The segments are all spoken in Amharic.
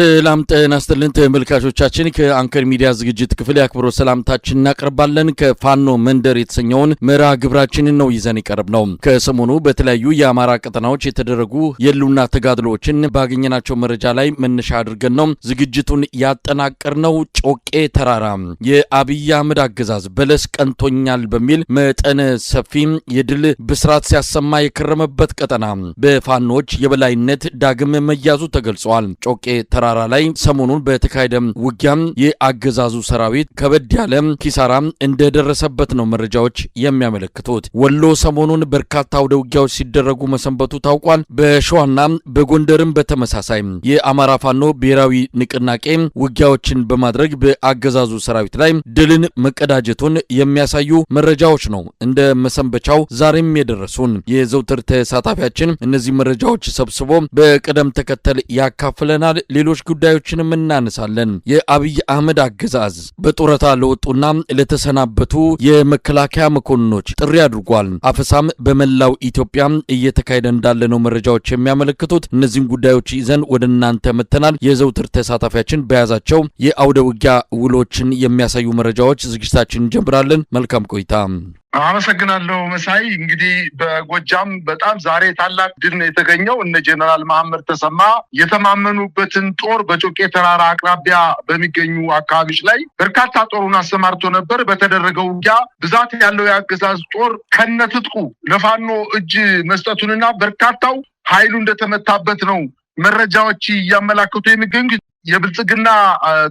ሰላም ጤና ይስጥልን ተመልካቾቻችን ከአንከር ሚዲያ ዝግጅት ክፍል ያክብሮ ሰላምታችን እናቀርባለን። ከፋኖ መንደር የተሰኘውን መርሃ ግብራችንን ነው ይዘን የቀረብነው። ከሰሞኑ በተለያዩ የአማራ ቀጠናዎች የተደረጉ የሉና ተጋድሎችን ባገኘናቸው መረጃ ላይ መነሻ አድርገን ነው ዝግጅቱን ያጠናቀርነው። ጮቄ ተራራ የአብይ አህመድ አገዛዝ በለስ ቀንቶኛል በሚል መጠነ ሰፊ የድል ብስራት ሲያሰማ የከረመበት ቀጠና በፋኖች የበላይነት ዳግም መያዙ ተገልጿል። ጮቄ ተራራ ላይ ሰሞኑን በተካሄደ ውጊያ የአገዛዙ ሰራዊት ከበድ ያለ ኪሳራ እንደደረሰበት ነው መረጃዎች የሚያመለክቱት። ወሎ ሰሞኑን በርካታ ወደ ውጊያዎች ሲደረጉ መሰንበቱ ታውቋል። በሸዋና በጎንደርም በተመሳሳይ የአማራ ፋኖ ብሔራዊ ንቅናቄ ውጊያዎችን በማድረግ በአገዛዙ ሰራዊት ላይ ድልን መቀዳጀቱን የሚያሳዩ መረጃዎች ነው እንደ መሰንበቻው ዛሬም የደረሱን። የዘውትር ተሳታፊያችን እነዚህ መረጃዎች ሰብስቦ በቅደም ተከተል ያካፍለናል። ሌሎች ጉዳዮችንም እናነሳለን። የአብይ አህመድ አገዛዝ በጡረታ ለወጡና ለተሰናበቱ የመከላከያ መኮንኖች ጥሪ አድርጓል። አፈሳም በመላው ኢትዮጵያ እየተካሄደ እንዳለ ነው መረጃዎች የሚያመለክቱት። እነዚህን ጉዳዮች ይዘን ወደ እናንተ መተናል። የዘውትር ተሳታፊያችን በያዛቸው የአውደ ውጊያ ውሎችን የሚያሳዩ መረጃዎች ዝግጅታችን እንጀምራለን። መልካም ቆይታ። አመሰግናለሁ መሳይ። እንግዲህ በጎጃም በጣም ዛሬ ታላቅ ድል ነው የተገኘው። እነ ጀነራል መሐመድ ተሰማ የተማመኑበትን ጦር በጮቄ ተራራ አቅራቢያ በሚገኙ አካባቢዎች ላይ በርካታ ጦሩን አሰማርቶ ነበር። በተደረገው ውጊያ ብዛት ያለው የአገዛዝ ጦር ከነትጥቁ ለፋኖ እጅ መስጠቱንና በርካታው ኃይሉ እንደተመታበት ነው መረጃዎች እያመላክቱ የሚገኙት። የብልጽግና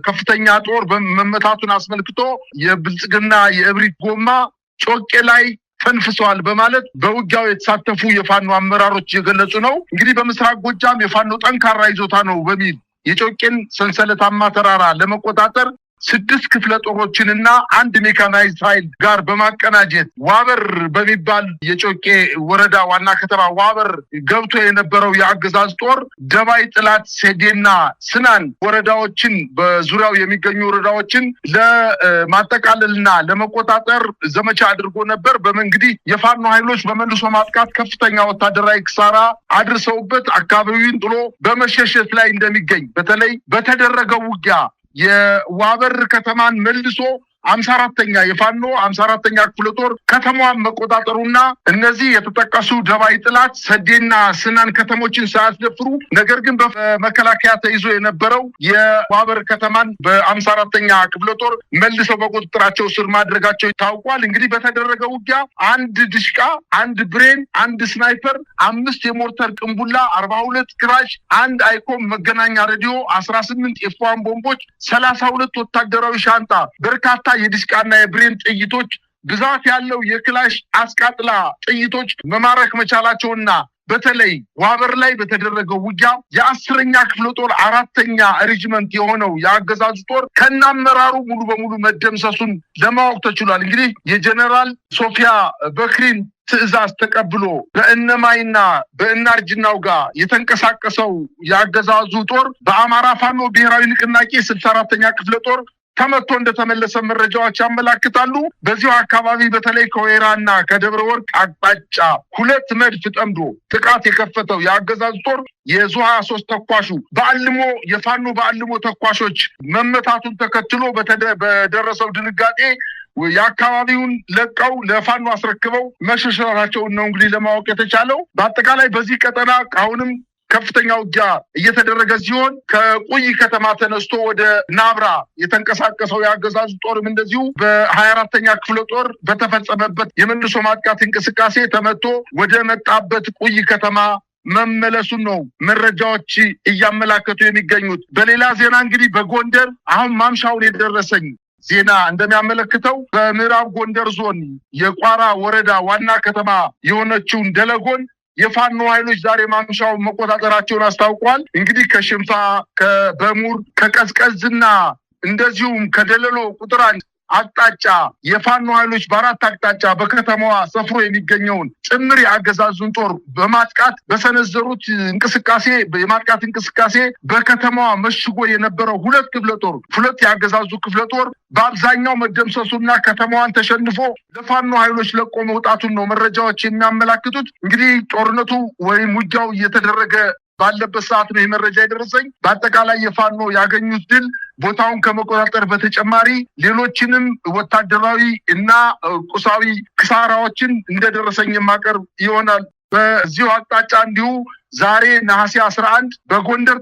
ከፍተኛ ጦር መመታቱን አስመልክቶ የብልጽግና የእብሪት ጎማ ጮቄ ላይ ተንፍሰዋል በማለት በውጊያው የተሳተፉ የፋኖ አመራሮች የገለጹ ነው። እንግዲህ በምስራቅ ጎጃም የፋኖ ጠንካራ ይዞታ ነው በሚል የጮቄን ሰንሰለታማ ተራራ ለመቆጣጠር 6 ክፍለ ጦሮችንና 1 ሜካናይዝድ ኃይል ጋር በማቀናጀት ዋበር በሚባል የጮቄ ወረዳ ዋና ከተማ ዋበር ገብቶ የነበረው የአገዛዝ ጦር ደባይ፣ ጥላት፣ ሴዴና ስናን ወረዳዎችን በዙሪያው የሚገኙ ወረዳዎችን ለማጠቃለልና ለመቆጣጠር ዘመቻ አድርጎ ነበር። እንግዲህ የፋኖ ኃይሎች በመልሶ ማጥቃት ከፍተኛ ወታደራዊ ኪሳራ አድርሰውበት አካባቢውን ጥሎ በመሸሸት ላይ እንደሚገኝ በተለይ በተደረገው ውጊያ የዋበር ከተማን መልሶ 54ኛ የፋኖ 54ኛ ክፍለ ጦር ከተማዋን መቆጣጠሩና እነዚህ የተጠቀሱ ደባይ፣ ጥላት፣ ሰዴና ስናን ከተሞችን ሳያስደፍሩ ነገር ግን በመከላከያ ተይዞ የነበረው የዋበር ከተማን በ54ኛ ክፍለ ጦር መልሰው በቁጥጥራቸው ስር ማድረጋቸው ታውቋል። እንግዲህ በተደረገው ውጊያ 1 ድሽቃ፣ 1 ብሬን፣ 1 ስናይፐር፣ 5 የሞርተር ቅንቡላ፣ 42 ክራሽ፣ 1 አይኮም መገናኛ ሬዲዮ፣ 18 ኤፍ1 ቦምቦች፣ 32 ወታደራዊ ሻንጣ፣ በርካታ የዲስቃና የብሬን ጥይቶች፣ ብዛት ያለው የክላሽ አስቃጥላ ጥይቶች መማረክ መቻላቸውና በተለይ ዋበር ላይ በተደረገው ውጊያ የ10ኛ ክፍለ ጦር 4ኛ ሬጂመንት የሆነው የአገዛዙ ጦር ከናመራሩ ሙሉ በሙሉ መደምሰሱን ለማወቅ ተችሏል። እንግዲህ የጀነራል ሶፊያ በክሪን ትዕዛዝ ተቀብሎ በእነማይና በእናርጅናው ጋር የተንቀሳቀሰው የአገዛዙ ጦር በአማራ ፋኖ ብሔራዊ ንቅናቄ 64ኛ ክፍለ ጦር ተመቶ እንደተመለሰ መረጃዎች ያመላክታሉ። በዚሁ አካባቢ በተለይ ከወይራና ከደብረ ወርቅ አቅጣጫ 2 መድፍ ጠምዶ ጥቃት የከፈተው የአገዛዝ ጦር የዙ 23 ተኳሹ የፋኖ በአልሞ ተኳሾች መመታቱን ተከትሎ በደረሰው ድንጋጤ የአካባቢውን ለቀው ለፋኖ አስረክበው መሸሻቸውን ነው እንግዲህ ለማወቅ የተቻለው። በአጠቃላይ በዚህ ቀጠና አሁንም ከፍተኛ ውጊያ እየተደረገ ሲሆን ከቁይ ከተማ ተነስቶ ወደ ናብራ የተንቀሳቀሰው የአገዛዙ ጦርም እንደዚሁ በ24ኛ ክፍለ ጦር በተፈጸመበት የመልሶ ማጥቃት እንቅስቃሴ ተመቶ ወደ መጣበት ቁይ ከተማ መመለሱን ነው መረጃዎች እያመላከቱ የሚገኙት። በሌላ ዜና እንግዲህ በጎንደር አሁን ማምሻውን የደረሰኝ ዜና እንደሚያመለክተው በምዕራብ ጎንደር ዞን የቋራ ወረዳ ዋና ከተማ የሆነችውን ደለጎን የፋኖ ኃይሎች ዛሬ ማምሻው መቆጣጠራቸውን አስታውቋል። እንግዲህ ከሽንፋ፣ ከበሙር፣ ከቀዝቀዝና እንደዚሁም ከደለሎ ቁጥር 1 አቅጣጫ የፋኖ ኃይሎች በአራት አቅጣጫ በከተማዋ ሰፍሮ የሚገኘውን ጥምር የአገዛዙን ጦር በማጥቃት በሰነዘሩት እንቅስቃሴ የማጥቃት እንቅስቃሴ በከተማዋ መሽጎ የነበረው ሁለት የአገዛዙ ክፍለ ጦር በአብዛኛው መደምሰሱና ከተማዋን ተሸንፎ ለፋኖ ኃይሎች ለቆ መውጣቱን ነው መረጃዎች የሚያመላክቱት። እንግዲህ ጦርነቱ ወይም ውጊያው እየተደረገ ባለበት ሰዓት ነው የመረጃ የደረሰኝ። በአጠቃላይ የፋኖ ያገኙት ድል ቦታውን ከመቆጣጠር በተጨማሪ ሌሎችንም ወታደራዊ እና ቁሳዊ ክሳራዎችን እንደደረሰኝ የማቀርብ ይሆናል። በዚሁ አቅጣጫ እንዲሁ ዛሬ ነሐሴ 11 በጎንደር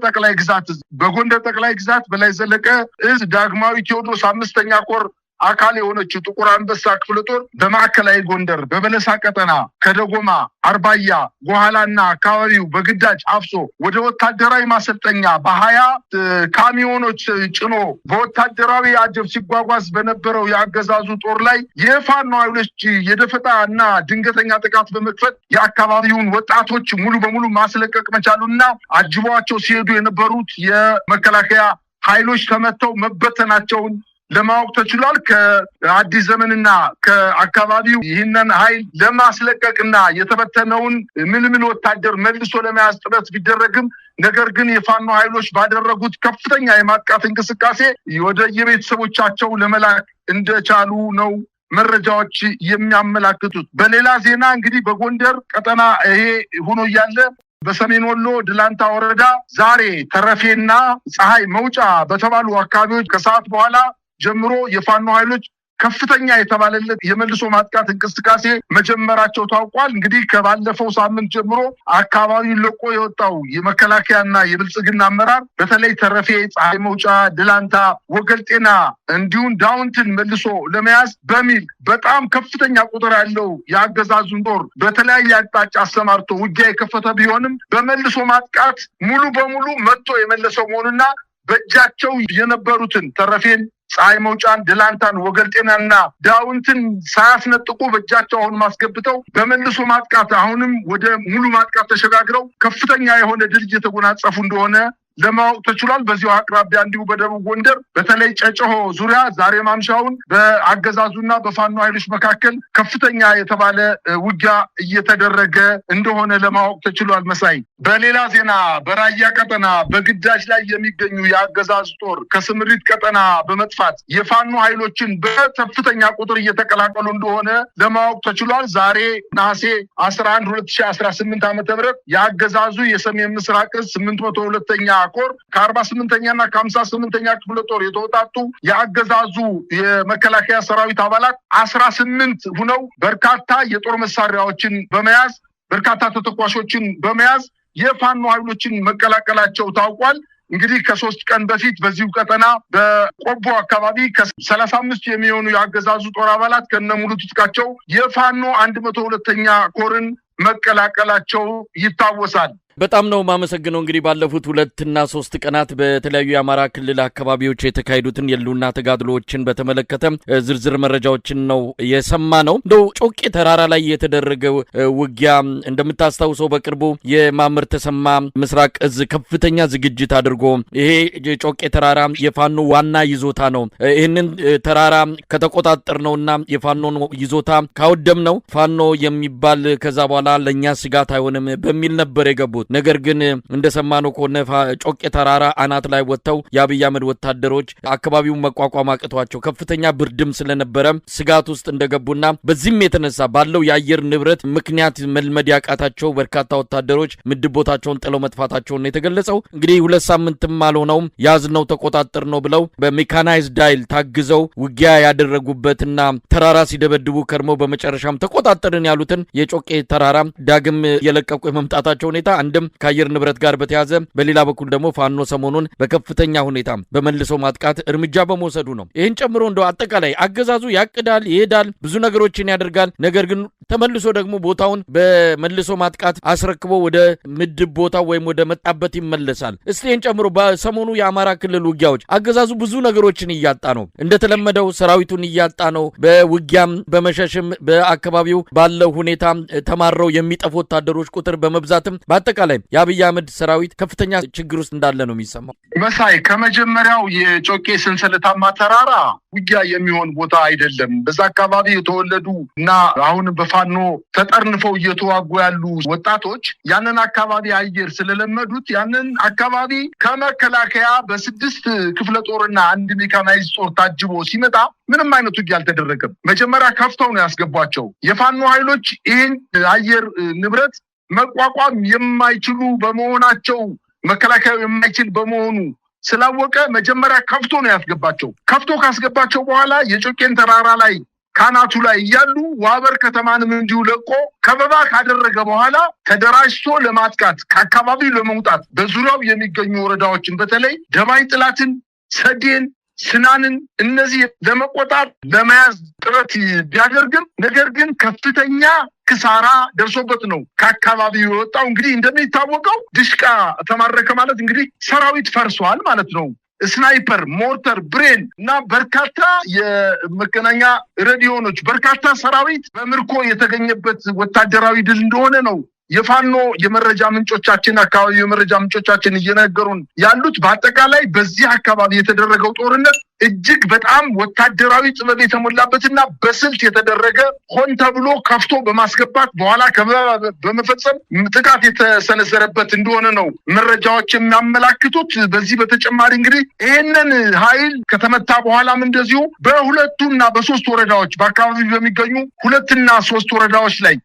ጠቅላይ ግዛት በላይ ዘለቀ እዝ ዳግማዊ ቴዎድሮስ 5ኛ ኮር አካል የሆነችው ጥቁር አንበሳ ክፍለ ጦር በማዕከላዊ ጎንደር በበለሳ ቀጠና ከደጎማ አርባያ ጎሃላና አካባቢው በግዳጅ አፍሶ ወደ ወታደራዊ ማሰልጠኛ በ20 ካሚዮኖች ጭኖ በወታደራዊ አጀብ ሲጓጓዝ በነበረው የአገዛዙ ጦር ላይ የፋኖ ኃይሎች የደፈጣ እና ድንገተኛ ጥቃት በመክፈት የአካባቢውን ወጣቶች ሙሉ በሙሉ ማስለቀቅ መቻሉና አጅቧቸው ሲሄዱ የነበሩት የመከላከያ ኃይሎች ተመተው መበተናቸውን ለማወቅ ተችሏል። ከአዲስ ዘመንና ከአካባቢው ይህንን ኃይል ለማስለቀቅና የተበተነውን ምልምል ወታደር መልሶ ለመያዝ ጥረት ቢደረግም ነገር ግን የፋኖ ኃይሎች ባደረጉት ከፍተኛ የማጥቃት እንቅስቃሴ ወደ የቤተሰቦቻቸው ለመላክ እንደቻሉ ነው መረጃዎች የሚያመላክቱት። በሌላ ዜና እንግዲህ በጎንደር ቀጠና ይሄ ሆኖ እያለ በሰሜን ወሎ ድላንታ ወረዳ ዛሬ ተረፌና ፀሐይ መውጫ በተባሉ አካባቢዎች ከሰዓት በኋላ ጀምሮ የፋኖ ኃይሎች ከፍተኛ የተባለለት የመልሶ ማጥቃት እንቅስቃሴ መጀመራቸው ታውቋል። እንግዲህ ከባለፈው ሳምንት ጀምሮ አካባቢውን ለቆ የወጣው የመከላከያና የብልጽግና አመራር በተለይ ተረፌ፣ ፀሐይ መውጫ፣ ድላንታ፣ ወገልጤና እንዲሁም ዳውንትን መልሶ ለመያዝ በሚል በጣም ከፍተኛ ቁጥር ያለው የአገዛዙን ጦር በተለያየ አቅጣጫ አሰማርቶ ውጊያ የከፈተ ቢሆንም በመልሶ ማጥቃት ሙሉ በሙሉ መጥቶ የመለሰው መሆኑና በእጃቸው የነበሩትን ተረፌን፣ ፀሐይ መውጫን፣ ድላንታን፣ ወገልጤናና ዳውንትን ሳያስነጥቁ በእጃቸው አሁን ማስገብተው በመልሶ ማጥቃት አሁንም ወደ ሙሉ ማጥቃት ተሸጋግረው ከፍተኛ የሆነ ድል እየተጎናጸፉ እንደሆነ ለማወቅ ተችሏል። በዚሁ አቅራቢያ እንዲሁ በደቡብ ጎንደር በተለይ ጨጨሆ ዙሪያ ዛሬ ማምሻውን በአገዛዙና በፋኖ ኃይሎች መካከል ከፍተኛ የተባለ ውጊያ እየተደረገ እንደሆነ ለማወቅ ተችሏል። መሳይ፣ በሌላ ዜና በራያ ቀጠና በግዳጅ ላይ የሚገኙ የአገዛዝ ጦር ከስምሪት ቀጠና በመጥፋት የፋኖ ኃይሎችን በከፍተኛ ቁጥር እየተቀላቀሉ እንደሆነ ለማወቅ ተችሏል። ዛሬ ነሐሴ 11 2018 ዓ.ም የአገዛዙ የሰሜን ምስራቅ 802ኛ ኮር ከ48ኛና ከ58ኛ ክፍለ ጦር የተወጣጡ የአገዛዙ የመከላከያ ሰራዊት አባላት 18 ሁነው በርካታ የጦር መሳሪያዎችን በመያዝ በርካታ ተተኳሾችን በመያዝ የፋኖ ኃይሎችን መቀላቀላቸው ታውቋል። እንግዲህ ከ3 ቀን በፊት በዚሁ ቀጠና በቆቦ አካባቢ ከ35 የሚሆኑ የአገዛዙ ጦር አባላት ከነሙሉ ትጥቃቸው የፋኖ 102ኛ ኮርን መቀላቀላቸው ይታወሳል። በጣም ነው ማመሰግነው። እንግዲህ ባለፉት 2 እና 3 ቀናት በተለያዩ የአማራ ክልል አካባቢዎች የተካሄዱትን የሉና ተጋድሎዎችን በተመለከተ ዝርዝር መረጃዎችን ነው የሰማነው። እንደው ጮቄ ተራራ ላይ የተደረገው ውጊያ እንደምታስታውሰው በቅርቡ የማምር ተሰማ ምስራቅ እዝ ከፍተኛ ዝግጅት አድርጎ ይሄ ጮቄ ተራራ የፋኖ ዋና ይዞታ ነው፣ ይህንን ተራራ ከተቆጣጠር ነውና የፋኖን ይዞታ ካወደም ነው ፋኖ የሚባል ከዛ በኋላ ለኛ ስጋት አይሆንም በሚል ነበር የገቡት። ነገር ግን እንደሰማነው ከሆነ ጮቄ ተራራ አናት ላይ ወጥተው የአብይ አህመድ ወታደሮች አካባቢውን መቋቋም አቅቷቸው ከፍተኛ ብርድም ስለነበረ ስጋት ውስጥ እንደገቡና በዚህም የተነሳ ባለው የአየር ንብረት ምክንያት መልመድ ያቃታቸው በርካታ ወታደሮች ምድብ ቦታቸውን ጥለው መጥፋታቸውን ነው የተገለጸው። እንግዲህ 2 ሳምንትም አልሆነውም ያዝነው ተቆጣጠር ነው ብለው በሜካናይዝድ ኃይል ታግዘው ውጊያ ያደረጉበትና ተራራ ሲደበድቡ ከርመው በመጨረሻም ተቆጣጠርን ያሉትን የጮቄ ተራራ ዳግም የለቀቁ የመምጣታቸው ሁኔታ አንድም ከአየር ንብረት ጋር በተያዘ በሌላ በኩል ደግሞ ፋኖ ሰሞኑን በከፍተኛ ሁኔታ በመልሶ ማጥቃት እርምጃ በመውሰዱ ነው። ይህን ጨምሮ እንደው አጠቃላይ አገዛዙ ያቅዳል፣ ይሄዳል፣ ብዙ ነገሮችን ያደርጋል። ነገር ግን ተመልሶ ደግሞ ቦታውን በመልሶ ማጥቃት አስረክቦ ወደ ምድብ ቦታው ወይም ወደ መጣበት ይመለሳል። እስቲ ይህን ጨምሮ በሰሞኑ የአማራ ክልል ውጊያዎች አገዛዙ ብዙ ነገሮችን እያጣ ነው። እንደተለመደው ሰራዊቱን እያጣ ነው። በውጊያም በመሸሽም በአካባቢው ባለው ሁኔታ ተማረው የሚጠፉ ወታደሮች ቁጥር በመብዛትም በአጠቃላይ የአብይ አህመድ ሰራዊት ከፍተኛ ችግር ውስጥ እንዳለ ነው የሚሰማው። መሳይ፣ ከመጀመሪያው የጮቄ ሰንሰለታማ ተራራ ውጊያ የሚሆን ቦታ አይደለም። በዛ አካባቢ የተወለዱ እና አሁን በፋኖ ተጠርንፈው እየተዋጉ ያሉ ወጣቶች ያንን አካባቢ አየር ስለለመዱት ያንን አካባቢ ከመከላከያ በ6 ክፍለ ጦርና 1 ሜካናይዝድ ጦር ታጅቦ ሲመጣ ምንም አይነት ውጊያ አልተደረገም። መጀመሪያ ከፍተው ነው ያስገቧቸው። የፋኖ ኃይሎች ይህን አየር ንብረት መቋቋም የማይችሉ በመሆናቸው መከላከያው የማይችል በመሆኑ ስላወቀ መጀመሪያ ከፍቶ ነው ያስገባቸው። ከፍቶ ካስገባቸው በኋላ የጮቄን ተራራ ላይ ካናቱ ላይ እያሉ ዋበር ከተማንም እንዲሁ ለቆ ከበባ ካደረገ በኋላ ተደራጅቶ ለማጥቃት ከአካባቢው ለመውጣት በዙሪያው የሚገኙ ወረዳዎችን በተለይ ደባይ ጥላትን፣ ሰዴን፣ ስናንን እነዚህ ለመቆጣት ለመያዝ ጥረት ቢያደርግም ነገር ግን ከፍተኛ ክሳራ ደርሶበት ነው ከአካባቢው የወጣው። እንግዲህ እንደሚታወቀው ድሽቃ ተማረከ ማለት እንግዲህ ሰራዊት ፈርሷል ማለት ነው። ስናይፐር፣ ሞርተር፣ ብሬን እና በርካታ የመገናኛ ሬዲዮኖች በርካታ ሰራዊት በምርኮ የተገኘበት ወታደራዊ ድል እንደሆነ ነው የፋኖ የመረጃ ምንጮቻችን አካባቢ የመረጃ ምንጮቻችን እየነገሩን ያሉት። በአጠቃላይ በዚህ አካባቢ የተደረገው ጦርነት እጅግ በጣም ወታደራዊ ጥበብ የተሞላበትና በስልት የተደረገ ሆን ተብሎ ከፍቶ በማስገባት በኋላ በመፈጸም ጥቃት የተሰነዘረበት እንደሆነ ነው መረጃዎች የሚያመላክቱት። በዚህ በተጨማሪ እንግዲህ ይህንን ኃይል ከተመታ በኋላም እንደዚሁ በሁለቱና በሶስት ወረዳዎች በአካባቢ በሚገኙ 2 እና 3 ወረዳዎች ላይ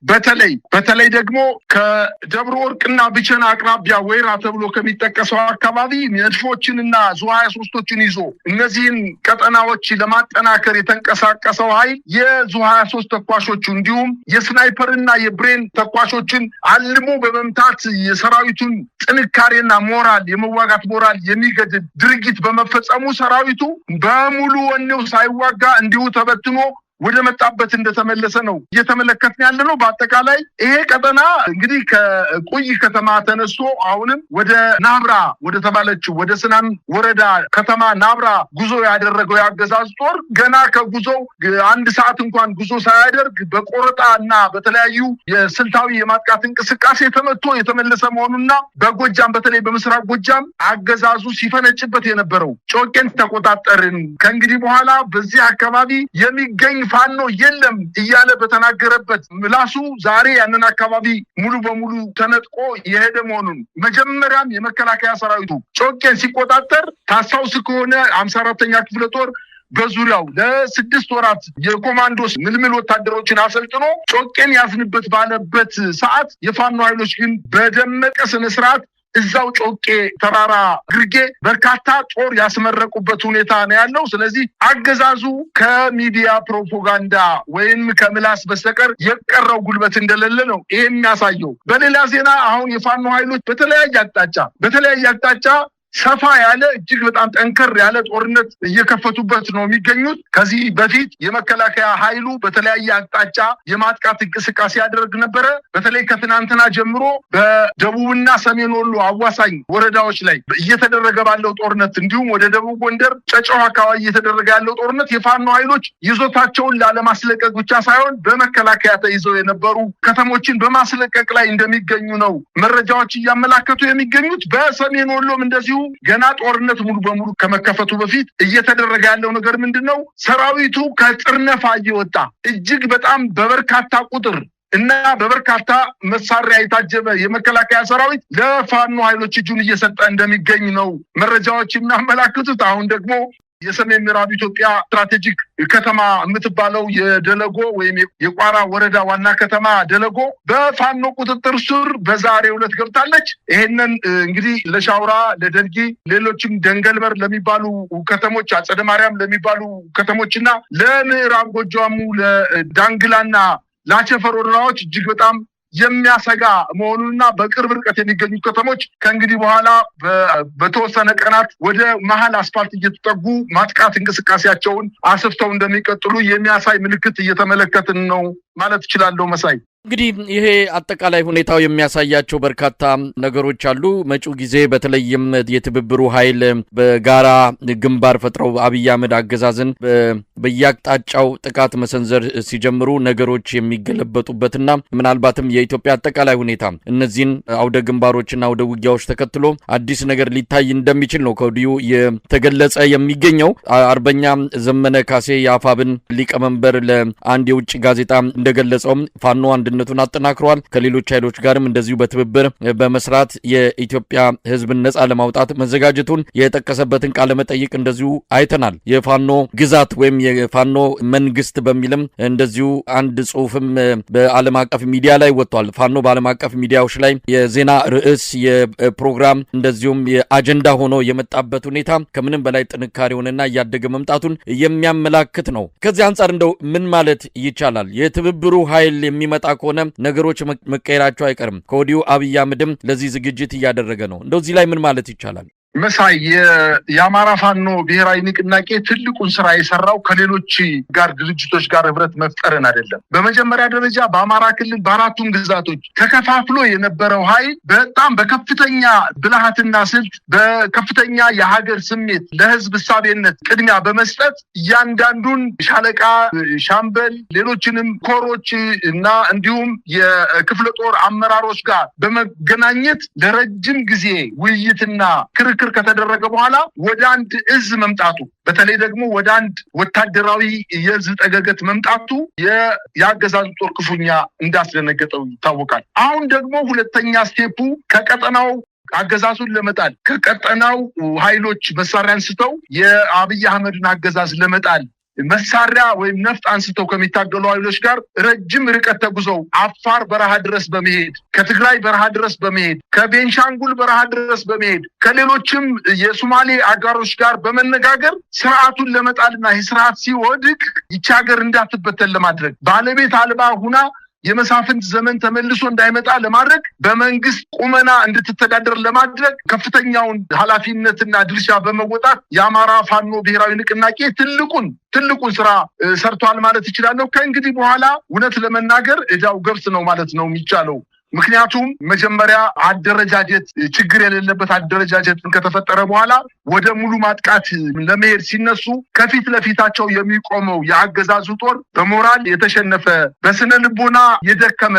በተለይ ደግሞ ከደብረ ወርቅና ብቸና አቅራቢያ ወይራ ተብሎ ከሚጠቀሰው አካባቢ መድፎችንና ዙ 23ቶችን ይዞ እነዚህን ቀጠናዎች ለማጠናከር የተንቀሳቀሰው ኃይል የዙ 23 ተኳሾቹ እንዲሁም የስናይፐርና የብሬን ተኳሾችን አልሞ በመምታት የሰራዊቱን ጥንካሬና ሞራል የመዋጋት ሞራል የሚገድል ድርጊት በመፈጸሙ ሰራዊቱ በሙሉ ወኔው ሳይዋጋ እንዲሁ ተበትኖ ወደ መጣበት እንደተመለሰ ነው እየተመለከትን ያለ ነው። በአጠቃላይ ይሄ ቀጠና እንግዲህ ከቁይ ከተማ ተነስቶ አሁንም ወደ ናብራ ወደ ተባለችው ወደ ስናን ወረዳ ከተማ ናብራ ጉዞ ያደረገው ያገዛዝ ጦር ገና ከጉዞው 1 ሰዓት እንኳን ጉዞ ሳያደርግ በቆረጣና በተለያዩ የስልታዊ የማጥቃት እንቅስቃሴ ተመቶ የተመለሰ መሆኑና በጎጃም በተለይ በምስራቅ ጎጃም አገዛዙ ሲፈነጭበት የነበረው ጮቄን ተቆጣጠርን ከእንግዲህ በኋላ በዚህ አካባቢ የሚገኝ ፋኖ የለም እያለ በተናገረበት ምላሱ ዛሬ ያንን አካባቢ ሙሉ በሙሉ ተነጥቆ የሄደ መሆኑን መጀመሪያም የመከላከያ ሰራዊቱ ጮቄን ሲቆጣጠር ታስታውስ ከሆነ 54ኛ ክፍለ ጦር በዙሪያው ለ6 ወራት የኮማንዶስ ምልምል ወታደሮችን አሰልጥኖ ጮቄን ያዝንበት ባለበት ሰዓት የፋኖ ኃይሎች ግን በደመቀ ስነ ስርዓት እዛው ጮቄ ተራራ ግርጌ በርካታ ጦር ያስመረቁበት ሁኔታ ነው ያለው። ስለዚህ አገዛዙ ከሚዲያ ፕሮፓጋንዳ ወይም ከምላስ በስተቀር የቀረው ጉልበት እንደሌለ ነው ይሄ የሚያሳየው። በሌላ ዜና አሁን የፋኖ ኃይሎች በተለያየ አቅጣጫ ሰፋ ያለ እጅግ በጣም ጠንከር ያለ ጦርነት እየከፈቱበት ነው የሚገኙት። ከዚህ በፊት የመከላከያ ኃይሉ በተለያየ አቅጣጫ የማጥቃት እንቅስቃሴ ያደርግ ነበረ። በተለይ ከትናንትና ጀምሮ በደቡብና ሰሜን ወሎ አዋሳኝ ወረዳዎች ላይ እየተደረገ ባለው ጦርነት እንዲሁም ወደ ደቡብ ጎንደር ጨጨሆ አካባቢ እየተደረገ ያለው ጦርነት የፋኖ ኃይሎች ይዞታቸውን ላለማስለቀቅ ብቻ ሳይሆን በመከላከያ ተይዘው የነበሩ ከተሞችን በማስለቀቅ ላይ እንደሚገኙ ነው መረጃዎች እያመላከቱ የሚገኙት። በሰሜን ወሎም እንደዚሁ ገና ጦርነት ሙሉ በሙሉ ከመከፈቱ በፊት እየተደረገ ያለው ነገር ምንድነው? ሰራዊቱ ከጥርነፋ እየወጣ እጅግ በጣም በበርካታ ቁጥር እና በበርካታ መሳሪያ የታጀበ የመከላከያ ሰራዊት ለፋኖ ኃይሎች እጁን እየሰጠ እንደሚገኝ ነው መረጃዎች የሚያመላክቱት። አሁን ደግሞ የሰሜን ምዕራብ ኢትዮጵያ ስትራቴጂክ ከተማ የምትባለው የደለጎ ወይም የቋራ ወረዳ ዋና ከተማ ደለጎ በፋኖ ቁጥጥር ስር በዛሬው ዕለት ገብታለች። ይሄንን እንግዲህ ለሻውራ፣ ለደልጊ፣ ሌሎችም ደንገልበር ለሚባሉ ከተሞች፣ አጸደ ማርያም ለሚባሉ ከተሞችና ለምዕራብ ጎጃሙ ለዳንግላና ላቸፈር ወረዳዎች እጅግ በጣም የሚያሰጋ መሆኑንና በቅርብ ርቀት የሚገኙ ከተሞች ከእንግዲህ በኋላ በተወሰነ ቀናት ወደ መሀል አስፋልት እየተጠጉ ማጥቃት እንቅስቃሴያቸውን አስፍተው እንደሚቀጥሉ የሚያሳይ ምልክት እየተመለከትን ነው ማለት እችላለሁ። መሳይ እንግዲህ ይሄ አጠቃላይ ሁኔታው የሚያሳያቸው በርካታ ነገሮች አሉ። መጪው ጊዜ በተለይም የትብብሩ ኃይል በጋራ ግንባር ፈጥረው አብይ አህመድ አገዛዝን በየአቅጣጫው ጥቃት መሰንዘር ሲጀምሩ ነገሮች የሚገለበጡበትና ምናልባትም የኢትዮጵያ አጠቃላይ ሁኔታ እነዚህን አውደ ግንባሮችና አውደ ውጊያዎች ተከትሎ አዲስ ነገር ሊታይ እንደሚችል ነው ከወዲሁ የተገለጸ የሚገኘው። አርበኛ ዘመነ ካሴ የአፋብን ሊቀመንበር ለአንድ የውጭ ጋዜጣ እንደገለጸውም ፋኖ አንድነት አንድነቱን አጠናክሯል። ከሌሎች ኃይሎች ጋርም እንደዚሁ በትብብር በመስራት የኢትዮጵያ ህዝብን ነጻ ለማውጣት መዘጋጀቱን የጠቀሰበትን ቃለ መጠይቅ እንደዚሁ አይተናል። የፋኖ ግዛት ወይም የፋኖ መንግስት በሚልም እንደዚሁ አንድ ጽሁፍም በዓለም አቀፍ ሚዲያ ላይ ወጥቷል። ፋኖ በዓለም አቀፍ ሚዲያዎች ላይ የዜና ርዕስ የፕሮግራም እንደዚሁም የአጀንዳ ሆኖ የመጣበት ሁኔታ ከምንም በላይ ጥንካሬውንና እያደገ መምጣቱን የሚያመላክት ነው። ከዚህ አንጻር እንደው ምን ማለት ይቻላል? የትብብሩ ኃይል የሚመጣ ከሆነ ነገሮች መቀየራቸው አይቀርም። ከወዲሁ አብይ አህመድም ለዚህ ዝግጅት እያደረገ ነው። እንደው እዚህ ላይ ምን ማለት ይቻላል? መሳይ የአማራ ፋኖ ብሔራዊ ንቅናቄ ትልቁን ስራ የሰራው ከሌሎች ጋር ድርጅቶች ጋር ህብረት መፍጠርን አይደለም። በመጀመሪያ ደረጃ በአማራ ክልል በአራቱም ግዛቶች ተከፋፍሎ የነበረው ኃይል በጣም በከፍተኛ ብልሃትና ስልት በከፍተኛ የሀገር ስሜት ለህዝብ እሳቤነት ቅድሚያ በመስጠት እያንዳንዱን ሻለቃ፣ ሻምበል፣ ሌሎችንም ኮሮች እና እንዲሁም የክፍለ ጦር አመራሮች ጋር በመገናኘት ለረጅም ጊዜ ውይይትና ክርክር ከተደረገ በኋላ ወደ አንድ እዝ መምጣቱ በተለይ ደግሞ ወደ አንድ ወታደራዊ የእዝ ጠገገት መምጣቱ የአገዛዙ ጦር ክፉኛ እንዳስደነገጠው ይታወቃል። አሁን ደግሞ ሁለተኛ ስቴፑ ከቀጠናው አገዛዙን ለመጣል ከቀጠናው ኃይሎች መሳሪያ አንስተው የአብይ አህመድን አገዛዝ ለመጣል መሳሪያ ወይም ነፍጥ አንስተው ከሚታገሉ ኃይሎች ጋር ረጅም ርቀት ተጉዘው አፋር በረሃ ድረስ በመሄድ ከትግራይ በረሃ ድረስ በመሄድ ከቤንሻንጉል በረሃ ድረስ በመሄድ ከሌሎችም የሶማሌ አጋሮች ጋር በመነጋገር ስርዓቱን ለመጣልና ይህ ስርዓት ሲወድቅ ይቺ ሀገር እንዳትበተን ለማድረግ ባለቤት አልባ ሁና የመሳፍንት ዘመን ተመልሶ እንዳይመጣ ለማድረግ በመንግስት ቁመና እንድትተዳደር ለማድረግ ከፍተኛውን ኃላፊነትና ድርሻ በመወጣት የአማራ ፋኖ ብሔራዊ ንቅናቄ ትልቁን ስራ ሰርቷል ማለት ይችላለሁ። ከእንግዲህ በኋላ እውነት ለመናገር እዳው ገብስ ነው ማለት ነው የሚቻለው። ምክንያቱም መጀመሪያ አደረጃጀት ችግር የሌለበት አደረጃጀትን ከተፈጠረ በኋላ ወደ ሙሉ ማጥቃት ለመሄድ ሲነሱ ከፊት ለፊታቸው የሚቆመው የአገዛዙ ጦር በሞራል የተሸነፈ በስነ ልቦና የደከመ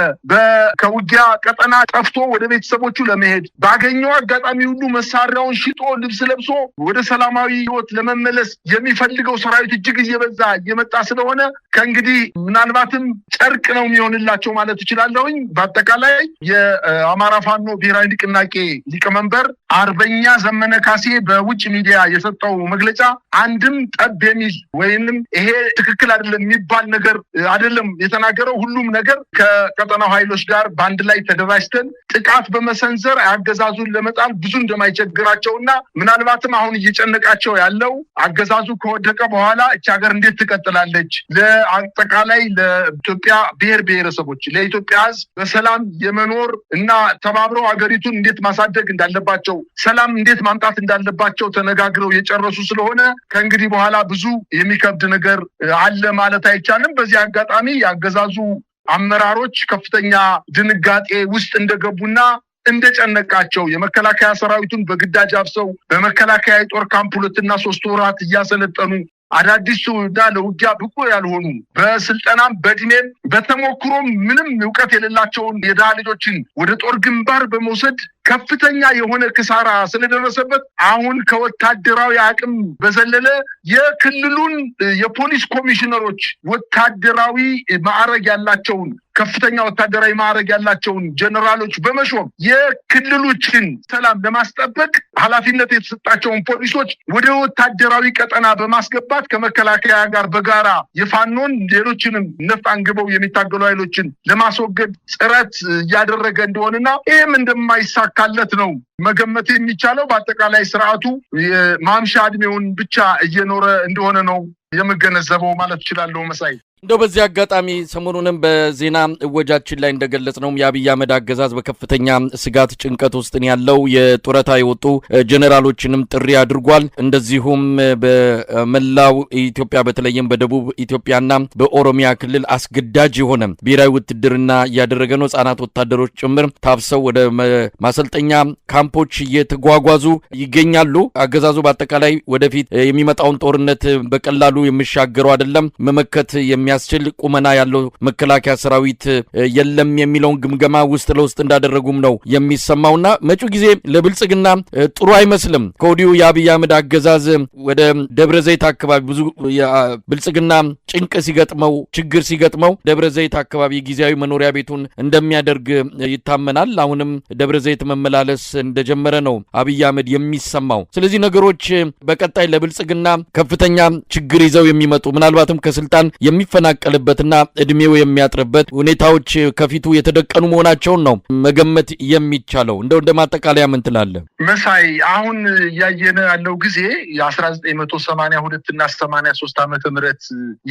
ከውጊያ ቀጠና ጠፍቶ ወደ ቤተሰቦቹ ለመሄድ ባገኘው አጋጣሚ ሁሉ መሳሪያውን ሽጦ ልብስ ለብሶ ወደ ሰላማዊ ህይወት ለመመለስ የሚፈልገው ሰራዊት እጅግ እየበዛ እየመጣ ስለሆነ ከእንግዲህ ምናልባትም ጨርቅ ነው የሚሆንላቸው ማለት እችላለሁኝ። በአጠቃላይ የአማራ ፋኖ ብሔራዊ ንቅናቄ ሊቀመንበር አርበኛ ዘመነ ካሴ በውጭ ሚዲያ የሰጠው መግለጫ አንድም ጠብ የሚል ወይንም ይሄ ትክክል አይደለም የሚባል ነገር አይደለም የተናገረው። ሁሉም ነገር ከቀጠናው ኃይሎች ጋር በአንድ ላይ ተደራጅተን ጥቃት በመሰንዘር አገዛዙን ለመጣል ብዙ እንደማይቸግራቸውና ምናልባትም አሁን እየጨነቃቸው ያለው አገዛዙ ከወደቀ በኋላ እቺ ሀገር እንዴት ትቀጥላለች፣ ለአጠቃላይ ለኢትዮጵያ ብሔር ብሔረሰቦች ለኢትዮጵያ ሕዝብ በሰላም የመኖር እና ተባብረው ሀገሪቱን እንዴት ማሳደግ እንዳለባቸው ሰላም እንዴት ማምጣት እንዳለባቸው ተነጋግረው የጨረሱ ስለሆነ ከእንግዲህ በኋላ ብዙ የሚከብድ ነገር አለ ማለት አይቻልም። በዚህ አጋጣሚ የአገዛዙ አመራሮች ከፍተኛ ድንጋጤ ውስጥ እንደገቡና እንደጨነቃቸው የመከላከያ ሰራዊቱን በግዳጅ አብሰው በመከላከያ የጦር ካምፕ 2-3 ወራት እያሰለጠኑ አዳዲስ እና ለውጊያ ብቁ ያልሆኑ በስልጠናም በእድሜም በተሞክሮም ምንም እውቀት የሌላቸውን የድሃ ልጆችን ወደ ጦር ግንባር በመውሰድ ከፍተኛ የሆነ ክሳራ ስለደረሰበት አሁን ከወታደራዊ አቅም በዘለለ የክልሉን የፖሊስ ኮሚሽነሮች ወታደራዊ ማዕረግ ያላቸውን ከፍተኛ ወታደራዊ ማዕረግ ያላቸውን ጀነራሎች በመሾም የክልሎችን ሰላም ለማስጠበቅ ኃላፊነት የተሰጣቸውን ፖሊሶች ወደ ወታደራዊ ቀጠና በማስገባት ከመከላከያ ጋር በጋራ የፋኖን ሌሎችንም ነፍጥ አንግበው የሚታገሉ ኃይሎችን ለማስወገድ ጥረት እያደረገ እንደሆነና ይህም እንደማይሳካለት ነው መገመት የሚቻለው። በአጠቃላይ ስርዓቱ የማምሻ እድሜውን ብቻ እየኖረ እንደሆነ ነው የምገነዘበው ማለት እችላለሁ። መሳይ እንደው በዚህ አጋጣሚ ሰሞኑንም በዜና እወጃችን ላይ እንደገለጽነው የአብይ አህመድ አገዛዝ በከፍተኛ ስጋት ጭንቀት ውስጥ ያለው የጡረታ የወጡ ጀነራሎችንም ጥሪ አድርጓል። እንደዚሁም በመላው ኢትዮጵያ በተለይም በደቡብ ኢትዮጵያና በኦሮሚያ ክልል አስገዳጅ የሆነ ብሔራዊ ውትድርና እያደረገ ነው። ህጻናት ወታደሮች ጭምር ታፍሰው ወደ ማሰልጠኛ ካምፖች እየተጓጓዙ ይገኛሉ። አገዛዙ በአጠቃላይ ወደፊት የሚመጣውን ጦርነት በቀላሉ የሚሻገረው አይደለም፣ መመከት የሚያስችል ቁመና ያለው መከላከያ ሰራዊት የለም የሚለውን ግምገማ ውስጥ ለውስጥ እንዳደረጉም ነው የሚሰማውና መጪው ጊዜ ለብልጽግና ጥሩ አይመስልም። ከወዲሁ የአብይ አህመድ አገዛዝ ወደ ደብረ ዘይት አካባቢ ብዙ ብልጽግና ጭንቅ ሲገጥመው ችግር ሲገጥመው ደብረ ዘይት አካባቢ ጊዜያዊ መኖሪያ ቤቱን እንደሚያደርግ ይታመናል። አሁንም ደብረ ዘይት መመላለስ እንደጀመረ ነው አብይ አህመድ የሚሰማው። ስለዚህ ነገሮች በቀጣይ ለብልጽግና ከፍተኛ ችግር ይዘው የሚመጡ ምናልባትም ከስልጣን የሚፈናቀልበትና እድሜው የሚያጥርበት ሁኔታዎች ከፊቱ የተደቀኑ መሆናቸውን ነው መገመት የሚቻለው። እንደ ማጠቃለያ ምን ትላለህ መሳይ? አሁን እያየነ ያለው ጊዜ የ1982 እና 83 ዓመተ ምህረት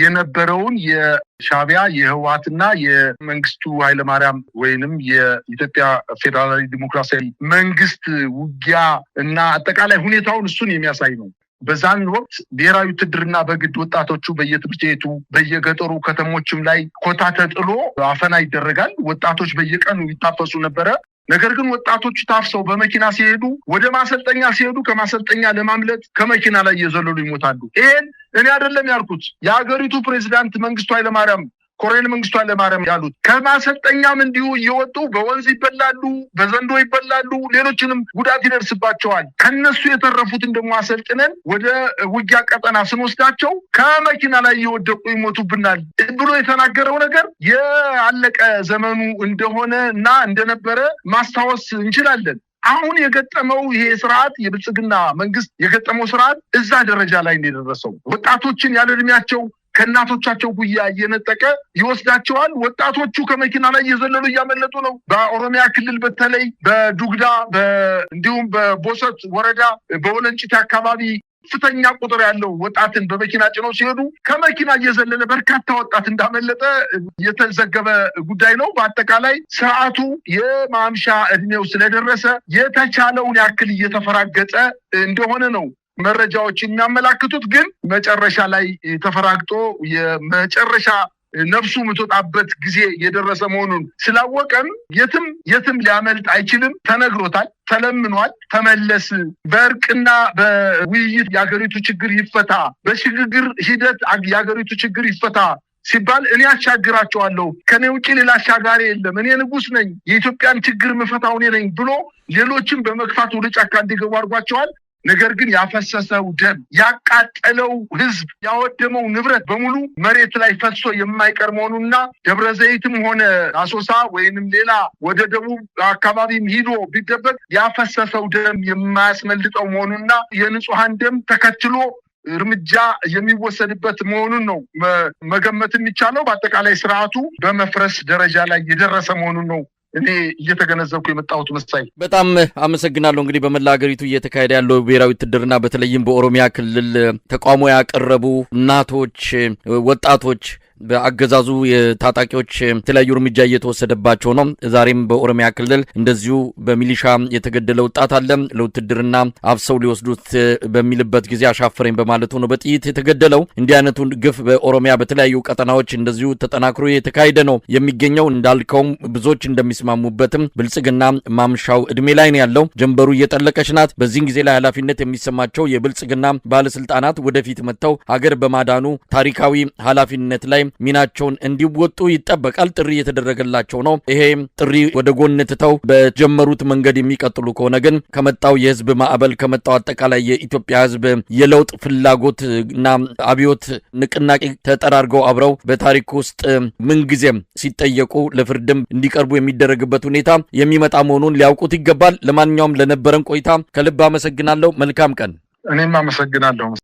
የነበረውን የሻዕቢያ የህወሓትና የመንግስቱ ኃይለማርያም ወይንም የኢትዮጵያ ፌዴራላዊ ዲሞክራሲያዊ መንግስት ውጊያ እና አጠቃላይ ሁኔታውን እሱን የሚያሳይ ነው። በዛን ወቅት ብሔራዊ ውትድርና በግድ ወጣቶቹ በየትምህርት ቤቱ በየገጠሩ ከተሞችም ላይ ኮታ ተጥሎ አፈና ይደረጋል። ወጣቶች በየቀኑ ይታፈሱ ነበረ። ነገር ግን ወጣቶቹ ታፍሰው በመኪና ሲሄዱ ወደ ማሰልጠኛ ሲሄዱ ከማሰልጠኛ ለማምለጥ ከመኪና ላይ እየዘለሉ ይሞታሉ። ይሄን እኔ አይደለም ያልኩት፣ የሀገሪቱ ፕሬዚዳንት መንግስቱ ኃይለማርያም ኮሎኔል መንግስቱ ኃይለማርያም ያሉት። ከማሰልጠኛም እንዲሁ እየወጡ በወንዝ ይበላሉ፣ በዘንዶ ይበላሉ፣ ሌሎችንም ጉዳት ይደርስባቸዋል። ከነሱ የተረፉትን ደግሞ አሰልጥነን ወደ ውጊያ ቀጠና ስንወስዳቸው ከመኪና ላይ እየወደቁ ይሞቱብናል ብሎ የተናገረው ነገር ያለቀ ዘመኑ እንደሆነ እና እንደነበረ ማስታወስ እንችላለን። አሁን የገጠመው ይሄ ስርዓት የብልጽግና መንግስት የገጠመው ስርዓት እዛ ደረጃ ላይ እንደደረሰው ወጣቶችን ያለ እድሜያቸው ከእናቶቻቸው ጉያ እየነጠቀ ይወስዳቸዋል። ወጣቶቹ ከመኪና ላይ እየዘለሉ እያመለጡ ነው። በኦሮሚያ ክልል በተለይ በዱግዳ እንዲሁም በቦሰት ወረዳ በወለንጭቲ አካባቢ ከፍተኛ ቁጥር ያለው ወጣትን በመኪና ጭነው ሲሄዱ ከመኪና እየዘለለ በርካታ ወጣት እንዳመለጠ የተዘገበ ጉዳይ ነው። በአጠቃላይ ስርዓቱ የማምሻ እድሜው ስለደረሰ የተቻለውን ያክል እየተፈራገጠ እንደሆነ ነው መረጃዎች የሚያመላክቱት። ግን መጨረሻ ላይ ተፈራግጦ የመጨረሻ ነፍሱ የምትወጣበት ጊዜ የደረሰ መሆኑን ስላወቀም የትም ሊያመልጥ አይችልም። ተነግሮታል፣ ተለምኗል። ተመለስ፣ በእርቅና በውይይት የሀገሪቱ ችግር ይፈታ፣ በሽግግር ሂደት የሀገሪቱ ችግር ይፈታ ሲባል እኔ አሻግራቸዋለሁ፣ ከኔ ውጭ ሌላ አሻጋሪ የለም፣ እኔ ንጉስ ነኝ፣ የኢትዮጵያን ችግር ምፈታው እኔ ነኝ ብሎ ሌሎችን በመግፋት ወደ ጫካ እንዲገቡ አድርጓቸዋል። ነገር ግን ያፈሰሰው ደም፣ ያቃጠለው ህዝብ፣ ያወደመው ንብረት በሙሉ መሬት ላይ ፈሶ የማይቀር መሆኑና ደብረ ዘይትም ሆነ አሶሳ ወይንም ሌላ ወደ ደቡብ አካባቢም ሂዶ ቢደበቅ ያፈሰሰው ደም የማያስመልጠው መሆኑና የንጹሃን ደም ተከትሎ እርምጃ የሚወሰድበት መሆኑን ነው መገመት የሚቻለው። በአጠቃላይ ስርዓቱ በመፍረስ ደረጃ ላይ የደረሰ መሆኑን ነው እኔ እየተገነዘብኩ የመጣሁት። መሳይ በጣም አመሰግናለሁ። እንግዲህ በመላ ሀገሪቱ እየተካሄደ ያለው ብሔራዊ ውትድርና በተለይም በኦሮሚያ ክልል ተቃውሞ ያቀረቡ እናቶች፣ ወጣቶች በአገዛዙ የታጣቂዎች የተለያዩ እርምጃ እየተወሰደባቸው ነው። ዛሬም በኦሮሚያ ክልል እንደዚሁ በሚሊሻ የተገደለ ወጣት አለ። ለውትድርና አፍሰው ሊወስዱት በሚልበት ጊዜ አሻፈረኝ በማለቱ ነው በጥይት የተገደለው። እንዲህ አይነቱን ግፍ በኦሮሚያ በተለያዩ ቀጠናዎች እንደዚሁ ተጠናክሮ የተካሄደ ነው የሚገኘው። እንዳልከውም ብዙዎች እንደሚስማሙበትም ብልጽግና ማምሻው እድሜ ላይ ነው ያለው። ጀንበሩ እየጠለቀች ናት። በዚህን ጊዜ ላይ ኃላፊነት የሚሰማቸው የብልጽግና ባለስልጣናት ወደፊት መጥተው ሀገር በማዳኑ ታሪካዊ ኃላፊነት ላይ ሚናቸውን እንዲወጡ ይጠበቃል። ጥሪ የተደረገላቸው ነው። ይሄ ጥሪ ወደ ጎን ትተው በጀመሩት መንገድ የሚቀጥሉ ከሆነ ግን ከመጣው የህዝብ ማዕበል ከመጣው አጠቃላይ የኢትዮጵያ ህዝብ የለውጥ ፍላጎት እና አብዮት ንቅናቄ ተጠራርገው አብረው በታሪክ ውስጥ ምንጊዜም ሲጠየቁ ለፍርድም እንዲቀርቡ የሚደረግበት ሁኔታ የሚመጣ መሆኑን ሊያውቁት ይገባል። ለማንኛውም ለነበረን ቆይታ ከልብ አመሰግናለሁ። መልካም ቀን። እኔም አመሰግናለሁ።